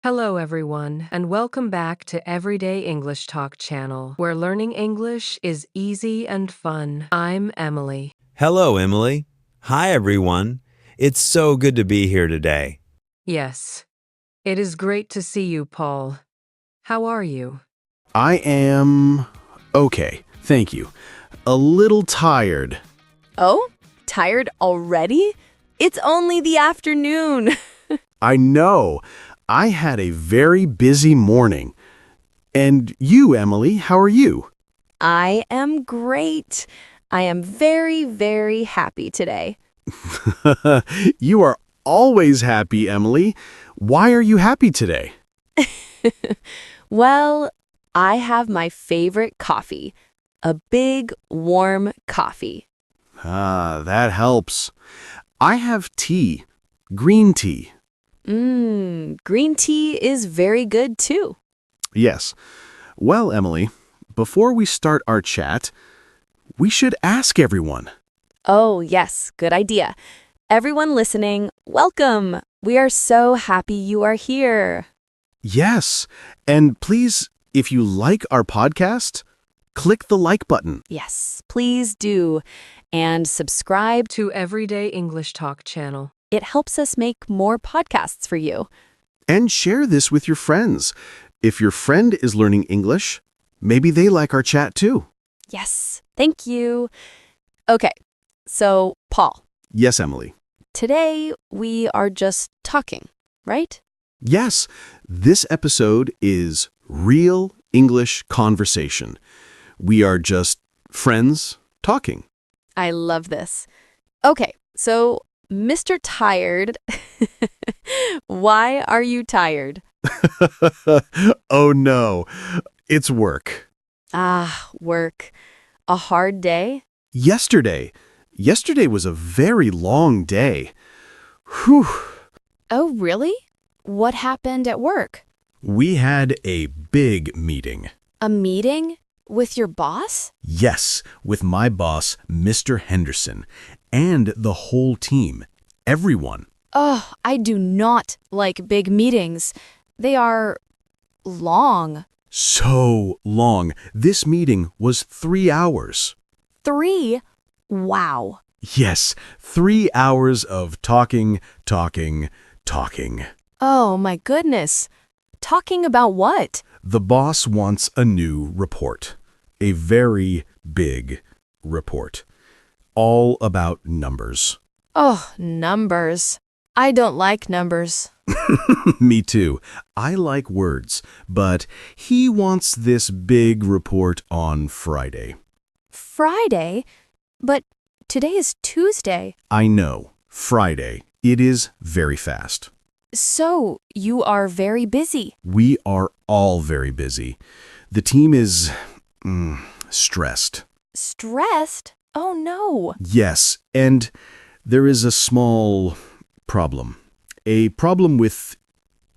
Hello, everyone, and welcome back to Everyday English Talk channel, where learning English is easy and fun. I'm Emily. Hello, Emily. Hi, everyone. It's so good to be here today. Yes, it is great to see you, Paul. How are you? I am okay, thank you. A little tired. Oh, tired already? It's only the afternoon. I know. I had a very busy morning. And you, Emily, how are you? I am great. I am very, very happy today. You are always happy, Emily. Why are you happy today? Well, I have my favorite coffee. A big, warm coffee. That helps. I have tea. Green tea. Green tea is very good too. Yes. Well, Emily, before we start our chat, we should ask everyone. Oh, yes, good idea. Everyone listening, welcome. We are so happy you are here. Yes. And please, if you like our podcast, click the like button. Yes, please do. And subscribe. To Everyday English Talk channel. It helps us make more podcasts for you. And share this with your friends. If your friend is learning English, maybe they like our chat too. Yes, thank you. Okay, so Paul, Yes, Emily. today we are just talking, right? Yes, this episode is real English conversation. We are just friends talking. I love this. Okay, so Mr. Tired, why are you tired? Oh no, it's work. Work. A hard day? Yesterday was a very long day. Whew. Oh, really? What happened at work? We had a big meeting. A meeting? With your boss? Yes, with my boss, Mr. Henderson, and the whole team. Everyone. Oh, I do not like big meetings. They are long. So long. This meeting was 3 hours. 3? Wow. Yes, 3 hours of talking. Oh my goodness. Talking about what? The boss wants a new report. A very big report. All about numbers. Oh, numbers. I don't like numbers. Me too. I like words, but he wants this big report on Friday. Friday? But today is Tuesday. I know. Friday. It is very fast. So, you are very busy. We are all very busy. The team is stressed. Stressed? Oh no. Yes, and there is a small problem. A problem with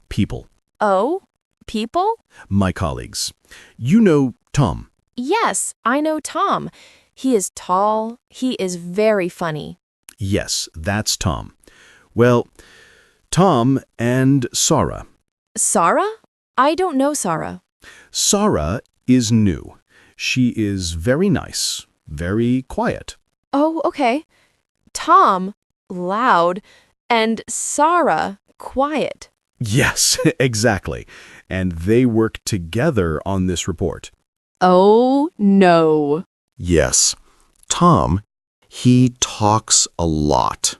people. Oh? People? My colleagues. You know Tom. Yes, I know Tom. He is tall. He is very funny. Yes, that's Tom. Well, Tom and Sarah. Sarah? I don't know Sarah. Sarah is new. She is very nice, very quiet. Oh, okay. Tom, loud, and Sarah, quiet. Yes, exactly. And they work together on this report. Oh, no. Yes. Tom, he talks a lot.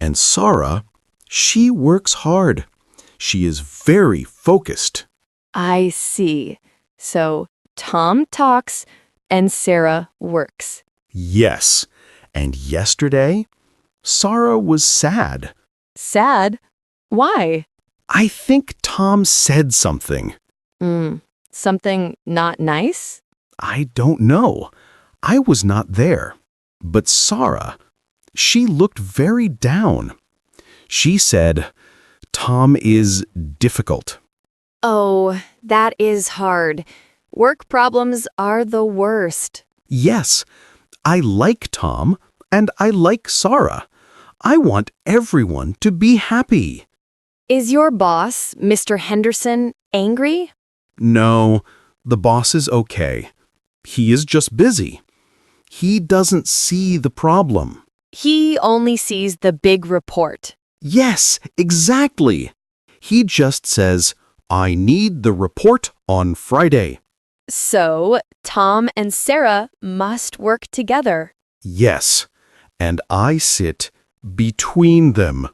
And Sarah, she works hard. She is very focused. I see. So Tom talks and Sarah works. Yes. And yesterday, Sarah was sad. Sad? Why? I think Tom said something. Something not nice? I don't know. I was not there. But Sarah, she looked very down. She said, Tom is difficult. Oh, that is hard. Work problems are the worst. Yes, I like Tom and I like Sarah. I want everyone to be happy. Is your boss, Mr. Henderson, angry? No, the boss is okay. He is just busy. He doesn't see the problem. He only sees the big report. Yes, exactly. He just says, I need the report on Friday. So, Tom and Sarah must work together. Yes, and I sit between them.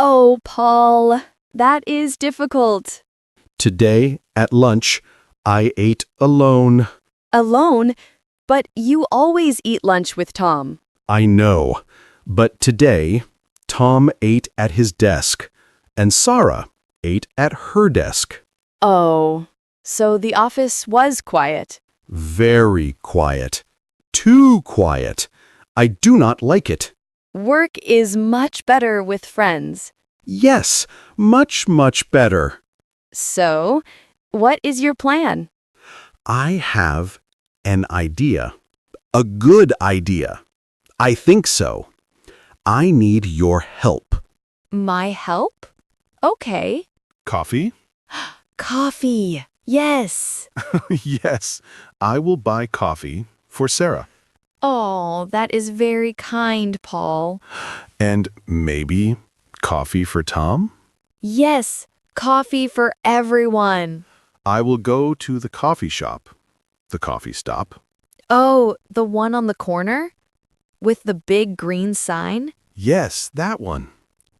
Oh, Paul, that is difficult. Today, at lunch, I ate alone. Alone? But you always eat lunch with Tom. I know, but today, Tom ate at his desk, and Sarah ate at her desk. Oh, so the office was quiet. Very quiet. Too quiet. I do not like it. Work is much better with friends. Yes, much, much better. So, what is your plan? I have an idea. A good idea. I think so. I need your help. My help? Okay. Coffee? Coffee. Yes. Yes, I will buy coffee for Sarah. Oh, that is very kind, Paul. And maybe coffee for Tom? Yes, coffee for everyone. I will go to the coffee shop. The coffee stop. Oh, the one on the corner? With the big green sign? Yes, that one.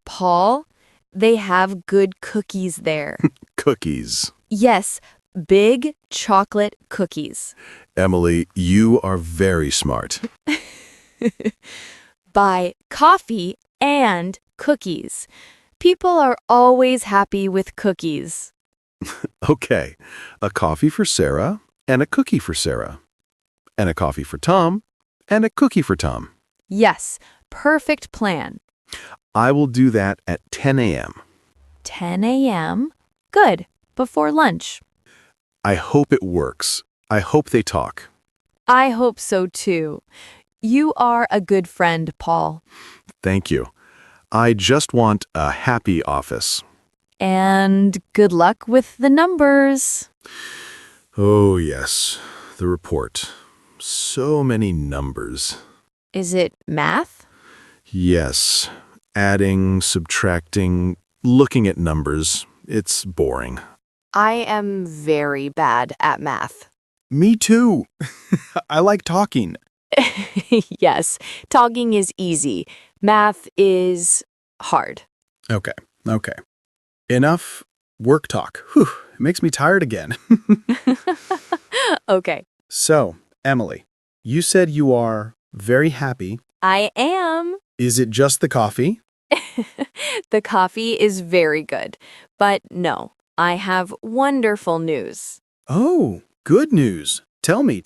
Paul, they have good cookies there. Cookies. Yes, big chocolate cookies. Emily, you are very smart. Buy coffee and cookies. People are always happy with cookies. Okay, a coffee for Sarah and a cookie for Sarah. And a coffee for Tom and a cookie for Tom. Yes, perfect plan. I will do that at 10 a.m. 10 a.m. Good, before lunch. I hope it works. I hope they talk. I hope so too. You are a good friend, Paul. Thank you. I just want a happy office. And good luck with the numbers. Oh, yes, the report. So many numbers. Is it math? Yes, adding, subtracting, looking at numbers. It's boring. I am very bad at math. Me too. I like talking. Yes, talking is easy. Math is hard. Okay. Enough work talk. Whew, it makes me tired again. Okay. So, Emily, you said you are very happy. I am. Is it just the coffee? The coffee is very good. But no, I have wonderful news. Oh, good news. Tell me.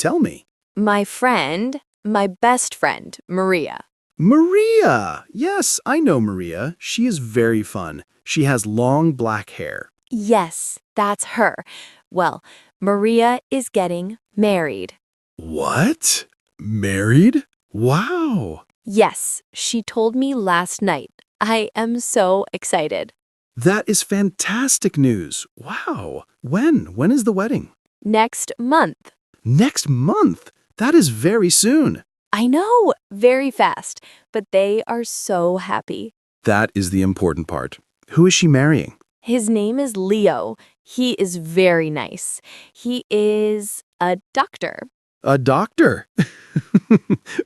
My friend, my best friend, Maria. Maria! Yes, I know Maria. She is very fun. She has long black hair. Yes, that's her. Well, Maria is getting married. What? Married? Wow! Yes, she told me last night. I am so excited. That is fantastic news. Wow. When is the wedding? Next month. Next month? That is very soon. I know, very fast, but they are so happy. That is the important part. Who is she marrying? His name is Leo. He is very nice. He is a doctor. A doctor.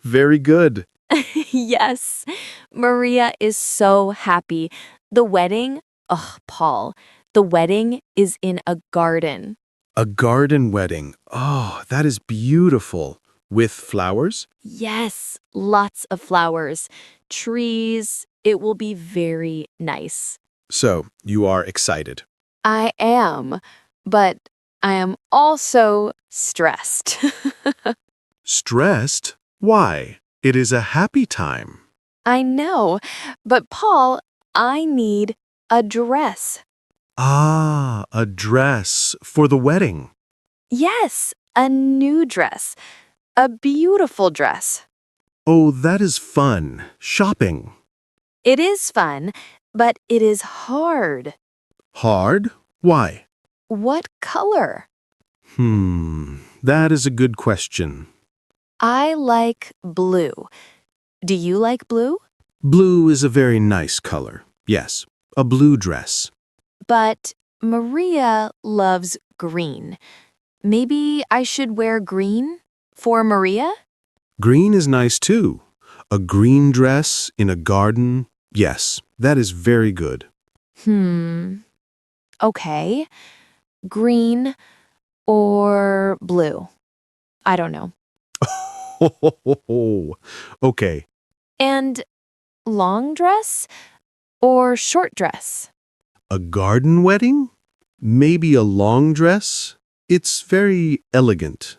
Very good. Yes, Maria is so happy. The wedding, Paul, the wedding is in a garden. A garden wedding. Oh, that is beautiful. With flowers? Yes, lots of flowers, trees. It will be very nice. So, you are excited. I am, but I am also stressed. Stressed? Why? It is a happy time. I know, but Paul, I need a dress. Ah, a dress for the wedding. Yes, a new dress. A beautiful dress. Oh, that is fun. Shopping. It is fun, but it is hard. Hard? Why? What color? That is a good question. I like blue. Do you like blue? Blue is a very nice color. Yes, a blue dress. But Maria loves green. Maybe I should wear green for Maria? Green is nice too. A green dress in a garden. Yes, that is very good. Okay. Green or blue? I don't know. Okay. And long dress or short dress? A garden wedding? Maybe a long dress? It's very elegant.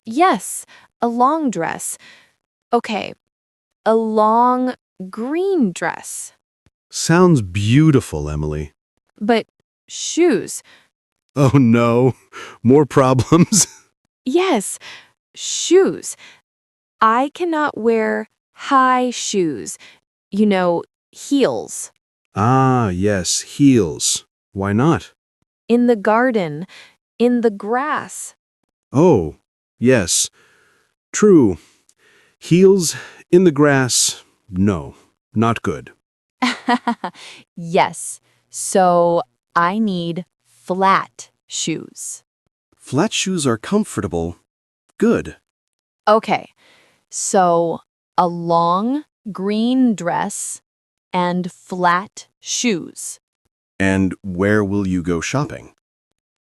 Yes, a long dress. Okay, a long green dress. Sounds beautiful, Emily. But shoes. Oh no, more problems. Yes, shoes. I cannot wear high shoes. You know, heels. Ah, yes, heels. Why not? In the garden, in the grass. Oh, yes, true. Heels in the grass, no, not good. Yes, so I need flat shoes. Flat shoes are comfortable. Good. Okay, so a long green dress and flat shoes. And where will you go shopping?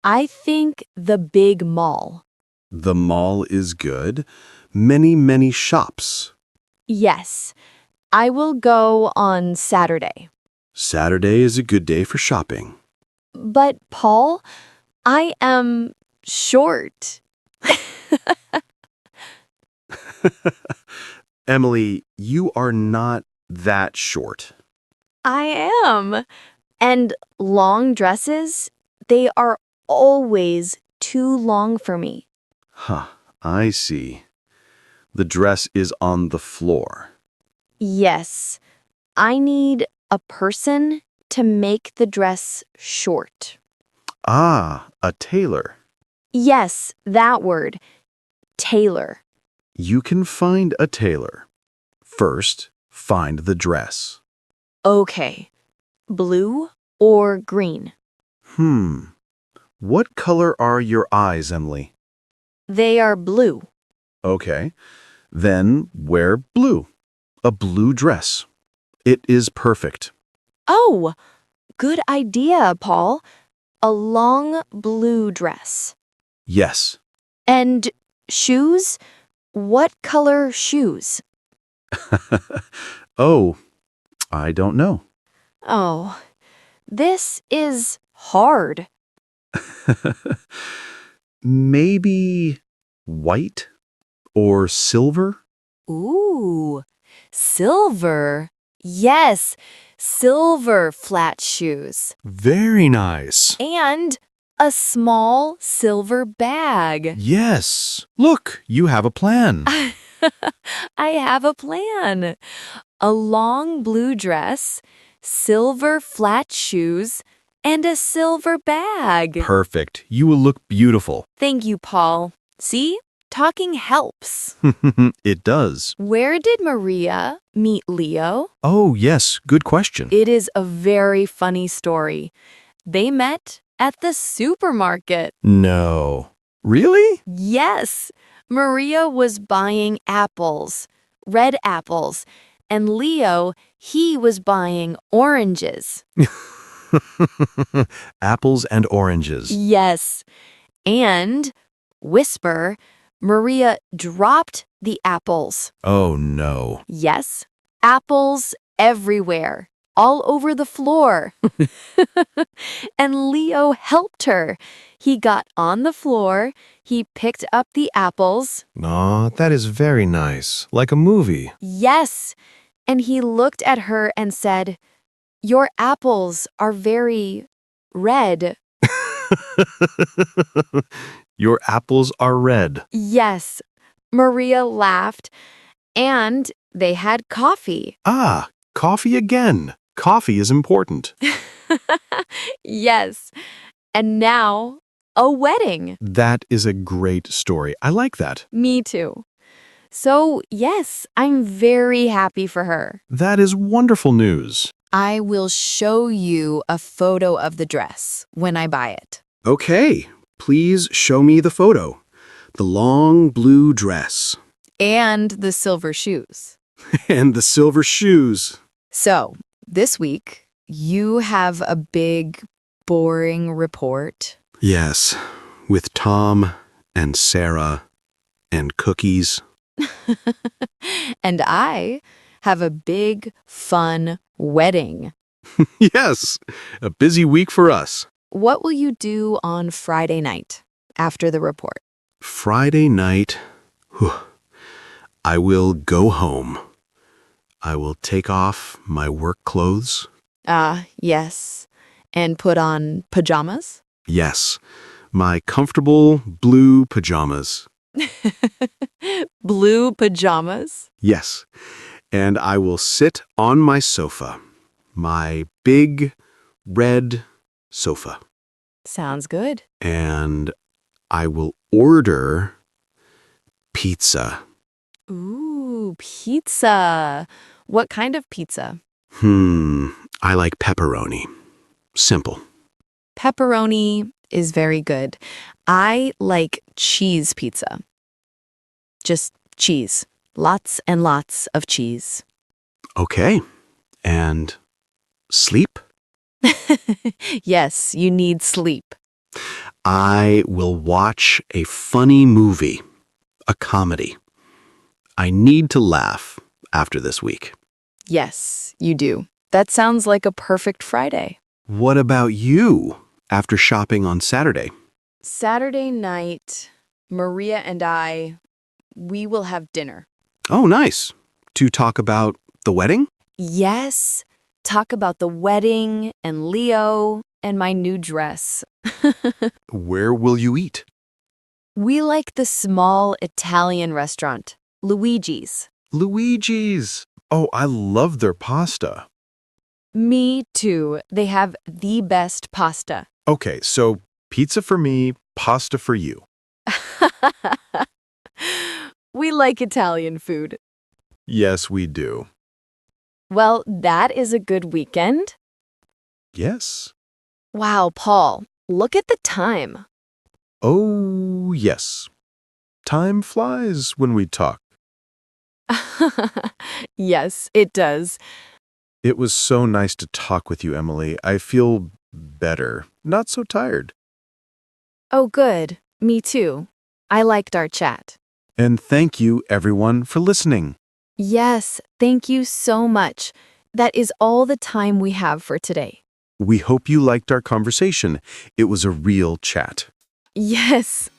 I think the big mall. The mall is good. Many shops. Yes, I will go on Saturday. Saturday is a good day for shopping. But, Paul, I am short. Emily, you are not that short. I am. And long dresses, they are always too long for me. Huh, I see. The dress is on the floor. Yes, I need a person to make the dress short. Ah, a tailor. Yes, that word. Tailor. You can find a tailor. First, find the dress. Okay. Blue or green? What color are your eyes, Emily? They are blue. Okay. Then wear blue. A blue dress. It is perfect. Oh, good idea, Paul. A long blue dress. Yes. And shoes? What color shoes? Oh, I don't know. Oh, this is hard. Maybe white or silver? Ooh, silver. Yes, silver flat shoes. Very nice. And a small silver bag. Yes. Look, you have a plan. I have a plan. A long blue dress, silver flat shoes, and a silver bag. Perfect. You will look beautiful. Thank you, Paul. See? Talking helps. It does. Where did Maria meet Leo? Oh, yes. Good question. It is a very funny story. They met at the supermarket. No. Really? Yes, Maria was buying apples, red apples, and Leo, he was buying oranges. Apples and oranges. Yes, and whisper, Maria dropped the apples. Oh, no. Yes, apples everywhere, all over the floor. And Leo helped her. He got on the floor, he picked up the apples. Aw, that is very nice. Like a movie. Yes, and he looked at her and said, "Your apples are very red." Your apples are red. Yes, Maria laughed, and they had coffee. Ah, coffee again. Coffee is important. Yes. And now, a wedding. That is a great story. I like that. Me too. So, yes, I'm very happy for her. That is wonderful news. I will show you a photo of the dress when I buy it. Okay, please show me the photo. The long blue dress. And the silver shoes. And the silver shoes. So, this week, you have a big, boring report. Yes, with Tom and Sarah and cookies. And I have a big, fun wedding. Yes, a busy week for us. What will you do on Friday night after the report? Friday night, I will go home. I will take off my work clothes. Yes. And put on pajamas? Yes, my comfortable blue pajamas. Blue pajamas? Yes, and I will sit on my sofa. My big red sofa. Sounds good. And I will order pizza. Ooh, pizza. What kind of pizza? I like pepperoni. Simple. Pepperoni is very good. I like cheese pizza. Just cheese. Lots and lots of cheese. Okay. And sleep? Yes, you need sleep. I will watch a funny movie. A comedy. I need to laugh after this week. Yes, you do. That sounds like a perfect Friday. What about you after shopping on Saturday? Saturday night, Maria and we will have dinner. Oh, nice. To talk about the wedding? Yes, talk about the wedding and Leo and my new dress. Where will you eat? We like the small Italian restaurant, Luigi's. Luigi's. Oh, I love their pasta. Me too. They have the best pasta. Okay, so pizza for me, pasta for you. We like Italian food. Yes, we do. Well, that is a good weekend. Yes. Wow, Paul, look at the time. Oh, yes. Time flies when we talk. Yes, it does. It was so nice to talk with you, Emily. I feel better, not so tired. Oh, good. Me too. I liked our chat. And thank you, everyone, for listening. Yes, thank you so much. That is all the time we have for today. We hope you liked our conversation. It was a real chat. Yes.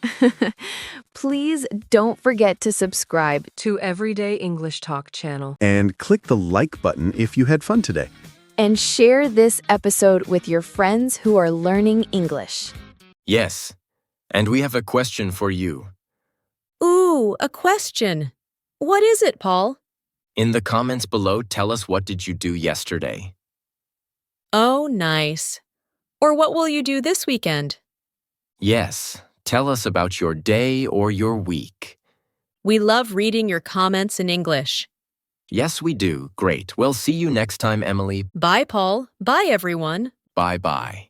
Please don't forget to subscribe. To Everyday English Talk channel. And click the like button if you had fun today. And share this episode with your friends who are learning English. Yes. And we have a question for you. Ooh, a question. What is it, Paul? In the comments below, tell us what did you do yesterday. Oh, nice. Or what will you do this weekend? Yes, tell us about your day or your week. We love reading your comments in English. Yes, we do. Great. We'll see you next time, Emily. Bye, Paul. Bye, everyone. Bye-bye.